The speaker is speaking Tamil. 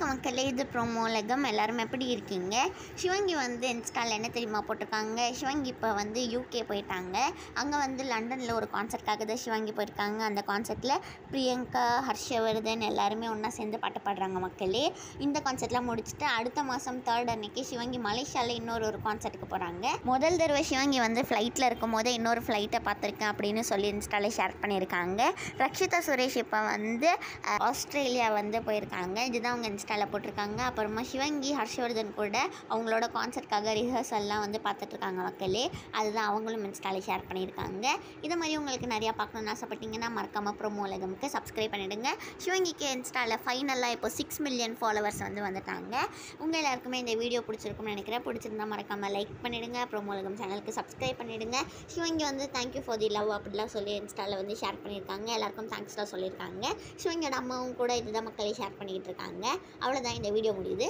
வணக்கம் மக்களே, இது ப்ரோமோ உலகம். எல்லாரும் எப்படி இருக்கீங்க? சிவங்கி வந்து இன்ஸ்டாவில் என்ன தெரியுமா போட்டிருக்காங்க? சிவங்கி இப்போ வந்து யூகே போயிட்டாங்க. அங்கே வந்து லண்டனில் ஒரு கான்சர்ட்காக தான் சிவங்கி போயிருக்காங்க. அந்த கான்சர்ட்டில் பிரியங்கா, ஹர்ஷவர்தன் எல்லாருமே ஒன்றா சேர்ந்து பாட்டு பாடுறாங்க மக்களே. இந்த கான்சர்ட்லாம் முடிச்சுட்டு அடுத்த மாதம் 3rd அன்னைக்கு சிவங்கி மலேசியாவில் ஒரு கான்சர்ட்டுக்கு போகிறாங்க. முதல் தடவை சிவங்கி வந்து ஃப்ளைட்டில் இருக்கும் போதே இன்னொரு ஃப்ளைட்டை பார்த்துருக்கேன் அப்படின்னு சொல்லி இன்ஸ்டாவில் ஷேர் பண்ணியிருக்காங்க. ரக்ஷிதா சுரேஷ் இப்போ வந்து ஆஸ்திரேலியா வந்து போயிருக்காங்க. இதுதான் அவங்க இன்ஸ்டாவில் போட்டிருக்காங்க. அப்புறமா சிவங்கி ஹர்ஷவர்தன் கூட அவங்களோட கான்சர்ட்காக ரிஹர்சல்லாம் வந்து பார்த்துட்ருக்காங்க மக்களே. அதுதான் அவங்களும் இன்ஸ்டாவில் ஷேர் பண்ணியிருக்காங்க. இது மாதிரி உங்களுக்கு நிறையா பார்க்கணுன்னு ஆசைப்பட்டீங்கன்னா மறக்காமல் ப்ரோமோ உலகமுக்கு சப்ஸ்கிரைப் பண்ணிவிடுங்க. சிவங்கிக்கு இன்ஸ்டாவில் ஃபைனலாக இப்போ 6 மில்லியன் ஃபாலோவர்ஸ் வந்து வந்துட்டாங்க. உங்கள் எல்லாருக்குமே இந்த வீடியோ பிடிச்சிருக்கும்னு நினைக்கிறேன். பிடிச்சிருந்தா மறக்காமல் லைக் பண்ணிவிடுங்க. ப்ரோமோ உலகம் சேனலுக்கு சப்ஸ்கிரைப் பண்ணிவிடுங்க. சிவங்கி வந்து தேங்க்யூ ஃபார் தி லவ் அப்படிலாம் சொல்லி இன்ஸ்டாவில் வந்து ஷேர் பண்ணியிருக்காங்க. எல்லாருக்கும் தேங்க்ஸ்லாம் சொல்லியிருக்காங்க. சிவங்கியோட அம்மாவும் கூட இதுதான் மக்களை ஷேர் பண்ணிக்கிட்டு இருக்காங்க. அவ்வளோதான், இந்த வீடியோ முடியுது.